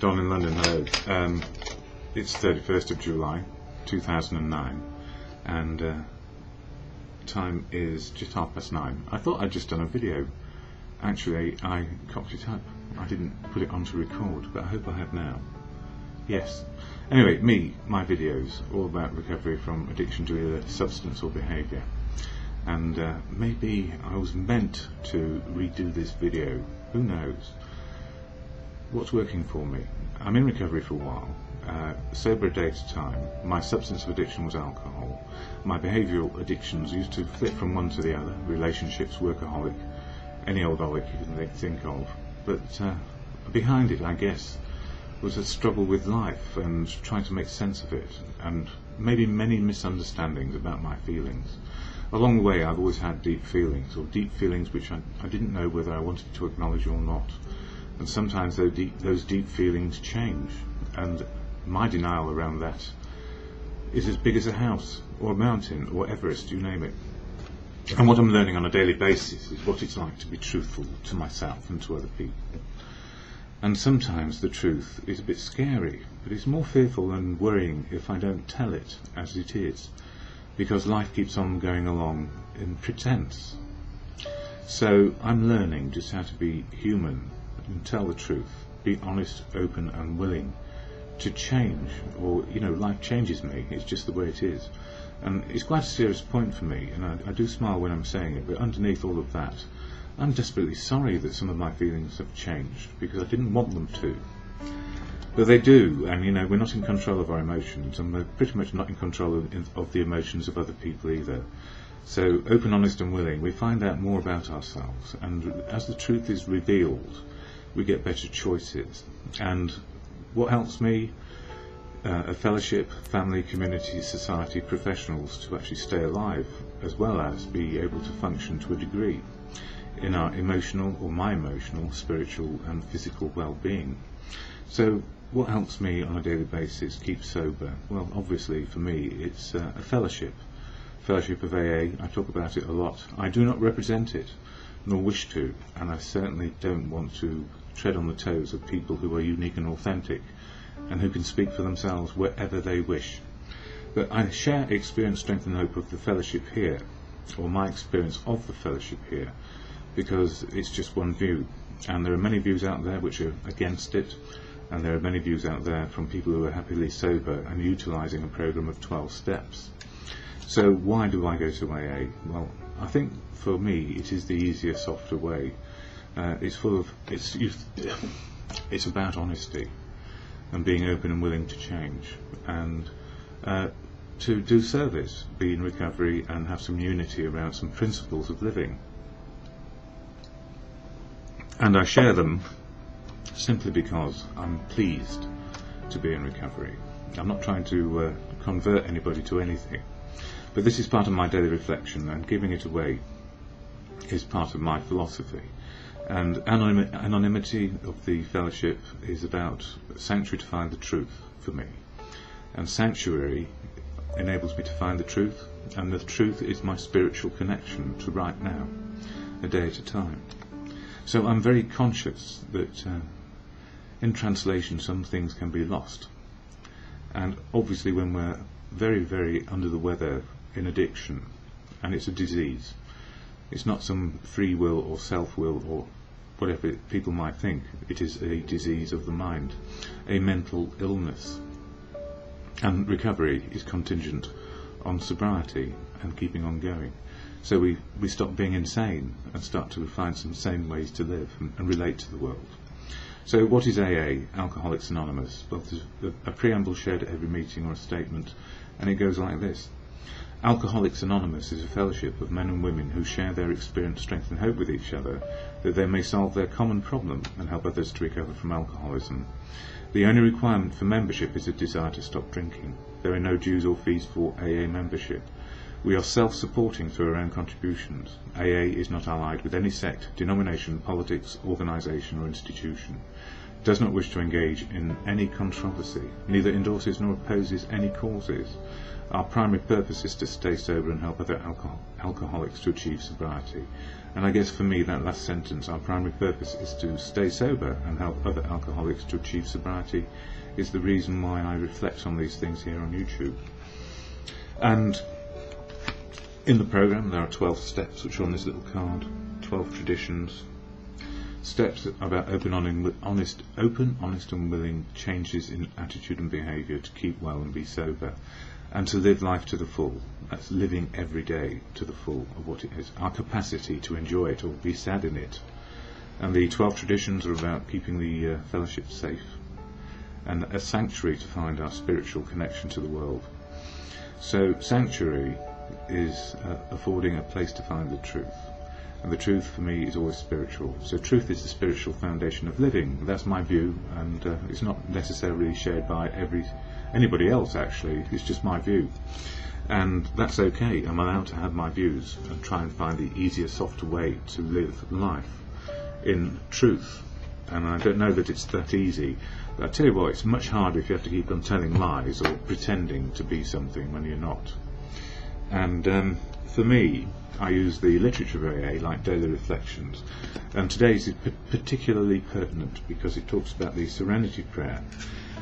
Don in London, hello. It's 31st of July 2009 and time is just 9:30. I thought I'd just done a video. Actually, I cocked it up. I didn't put it on to record, but I hope I have now. Yes. Anyway, my videos, all about recovery from addiction to either substance or behaviour. And maybe I was meant to redo this video. Who knows? What's working for me? I'm in recovery for a while, sober a day at a time. My substance of addiction was alcohol. My behavioural addictions used to flip from one to the other, relationships, workaholic, any old holic you can think of. But behind it, I guess, was a struggle with life and trying to make sense of it, and maybe many misunderstandings about my feelings. Along the way, I've always had deep feelings which I didn't know whether I wanted to acknowledge or not. And sometimes those deep feelings change, and my denial around that is as big as a house, or a mountain, or Everest, you name it. And what I'm learning on a daily basis is what it's like to be truthful to myself and to other people. And sometimes the truth is a bit scary, but it's more fearful and worrying if I don't tell it as it is, because life keeps on going along in pretense. So I'm learning just how to be human and tell the truth, be honest, open and willing to change, or life changes me, it's just the way it is. And it's quite a serious point for me, and I do smile when I'm saying it, but underneath all of that, I'm desperately sorry that some of my feelings have changed, because I didn't want them to. But they do, and we're not in control of our emotions, and we're pretty much not in control of the emotions of other people either. So, open, honest and willing, we find out more about ourselves, and as the truth is revealed, we get better choices. And what helps me? A fellowship, family, community, society, professionals to actually stay alive, as well as be able to function to a degree in our emotional, or my emotional, spiritual and physical well-being. So what helps me on a daily basis keep sober? Well, obviously for me it's a fellowship of AA. I talk about it a lot. I do not represent it, nor wish to, and I certainly don't want to tread on the toes of people who are unique and authentic and who can speak for themselves wherever they wish. But I share experience, strength and hope of the fellowship here, or my experience of the fellowship here, because it's just one view, and there are many views out there which are against it, and there are many views out there from people who are happily sober and utilising a program of 12 steps. So why do I go to AA? Well, I think for me it is the easier, softer way. It's about honesty and being open and willing to change, and to do service, be in recovery and have some unity around some principles of living. And I share them simply because I'm pleased to be in recovery. I'm not trying to convert anybody to anything, but this is part of my daily reflection, and giving it away is part of my philosophy. And anonymity of the fellowship is about sanctuary to find the truth for me, and sanctuary enables me to find the truth, and the truth is my spiritual connection to right now, a day at a time. So I'm very conscious that in translation some things can be lost, and obviously when we're very, very under the weather in addiction, and it's a disease, it's not some free will or self-will or whatever people might think. It is a disease of the mind, a mental illness, and recovery is contingent on sobriety and keeping on going. So we stop being insane and start to find some sane ways to live and relate to the world. So what is AA, Alcoholics Anonymous? Well, there's a preamble shared at every meeting or a statement, and it goes like this. Alcoholics Anonymous is a fellowship of men and women who share their experience, strength and hope with each other, that they may solve their common problem and help others to recover from alcoholism. The only requirement for membership is a desire to stop drinking. There are no dues or fees for AA membership. We are self-supporting through our own contributions. AA is not allied with any sect, denomination, politics, organisation or institution. does not wish to engage in any controversy, neither endorses nor opposes any causes. Our primary purpose is to stay sober and help other alcoholics to achieve sobriety. And I guess for me, that last sentence, our primary purpose is to stay sober and help other alcoholics to achieve sobriety, is the reason why I reflect on these things here on YouTube. And in the program there are 12 steps which are on this little card, 12 traditions. Steps about open, honest and willing changes in attitude and behaviour to keep well and be sober, and to live life to the full. That's living every day to the full of what it is, our capacity to enjoy it or be sad in it. And the 12 traditions are about keeping the fellowship safe, and a sanctuary to find our spiritual connection to the world. So sanctuary is affording a place to find the truth. And the truth for me is always spiritual. So truth is the spiritual foundation of living. That's my view, and it's not necessarily shared by anybody else actually. It's just my view. And that's okay. I'm allowed to have my views and try and find the easier, softer way to live life in truth. And I don't know that it's that easy. But I tell you what, it's much harder if you have to keep on telling lies or pretending to be something when you're not. And for me, I use the literature of AA, like Daily Reflections, and today's is particularly pertinent because it talks about the Serenity Prayer.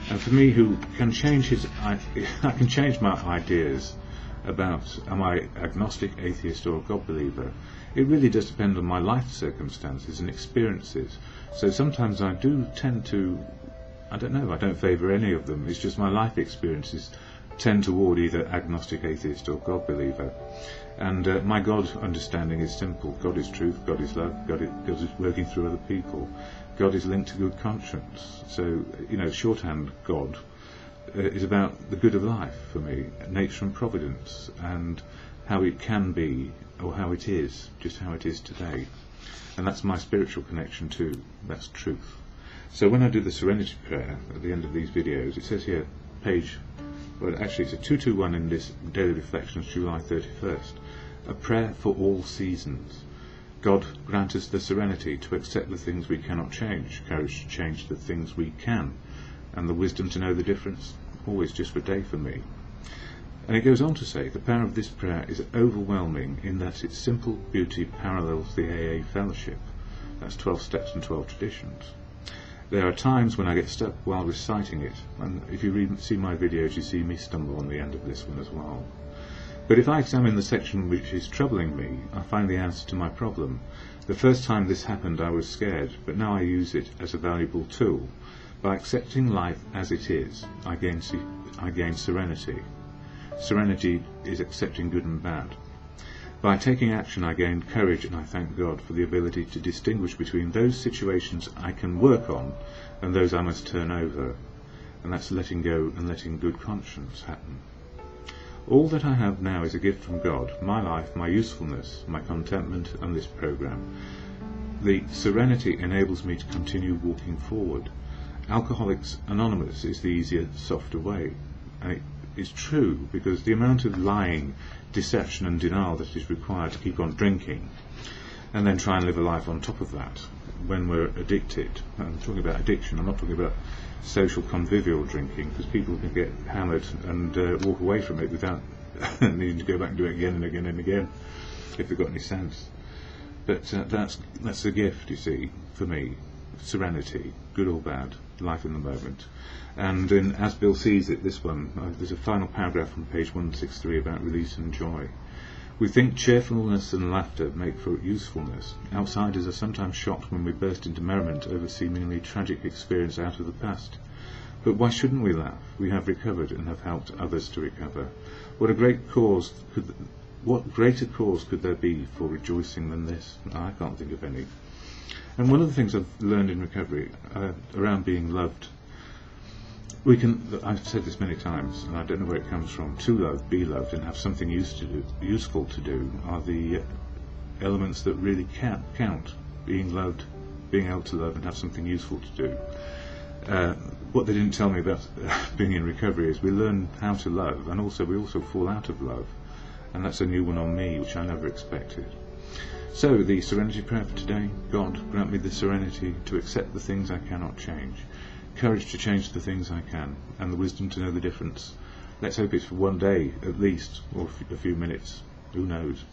And for me, who can change I can change my ideas about am I agnostic, atheist or a God believer. It really does depend on my life circumstances and experiences. So sometimes I do tend to, I don't favour any of them. It's just my life experiences tend toward either agnostic, atheist or God believer. And my God understanding is simple. God is truth, God is love, God is working through other people. God is linked to good conscience. So, shorthand God is about the good of life for me, nature and providence, and how it can be, or how it is, just how it is today. And that's my spiritual connection too. That's truth. So when I do the Serenity Prayer at the end of these videos, it says here, actually it's a 221 in this Daily Reflections, July 31st. A prayer for all seasons. God grant us the serenity to accept the things we cannot change, courage to change the things we can, and the wisdom to know the difference, always just for a day for me. And it goes on to say, the power of this prayer is overwhelming in that its simple beauty parallels the AA fellowship. That's 12 steps and 12 traditions. There are times when I get stuck while reciting it, and if you see my videos you see me stumble on the end of this one as well. But if I examine the section which is troubling me, I find the answer to my problem. The first time this happened I was scared, but now I use it as a valuable tool. By accepting life as it is, I gain serenity. Serenity is accepting good and bad. By taking action I gain courage, and I thank God for the ability to distinguish between those situations I can work on and those I must turn over. And that's letting go and letting good conscience happen. All that I have now is a gift from God, my life, my usefulness, my contentment and this program. The serenity enables me to continue walking forward. Alcoholics Anonymous is the easier, softer way. And it is true because the amount of lying, deception and denial that is required to keep on drinking and then try and live a life on top of that when we're addicted. I'm talking about addiction, I'm not talking about social convivial drinking, because people can get hammered and walk away from it without needing to go back and do it again and again and again if they've got any sense. But that's a gift, you see, for me. Serenity, good or bad, life in the moment. And in As Bill Sees It, this one, there's a final paragraph on page 163 about release and joy. We think cheerfulness and laughter make for usefulness. Outsiders are sometimes shocked when we burst into merriment over seemingly tragic experience out of the past. But why shouldn't we laugh? We have recovered and have helped others to recover. What greater cause could there be for rejoicing than this? I can't think of any. And one of the things I've learned in recovery around being loved, I've said this many times, and I don't know where it comes from, to love, be loved, and have something useful to do are the elements that really count. Being loved, being able to love, and have something useful to do. What they didn't tell me about being in recovery is we learn how to love, and we also fall out of love, and that's a new one on me, which I never expected. So, the Serenity Prayer for today. God, grant me the serenity to accept the things I cannot change, courage to change the things I can, and the wisdom to know the difference. Let's hope it's for one day at least, or a few minutes. Who knows?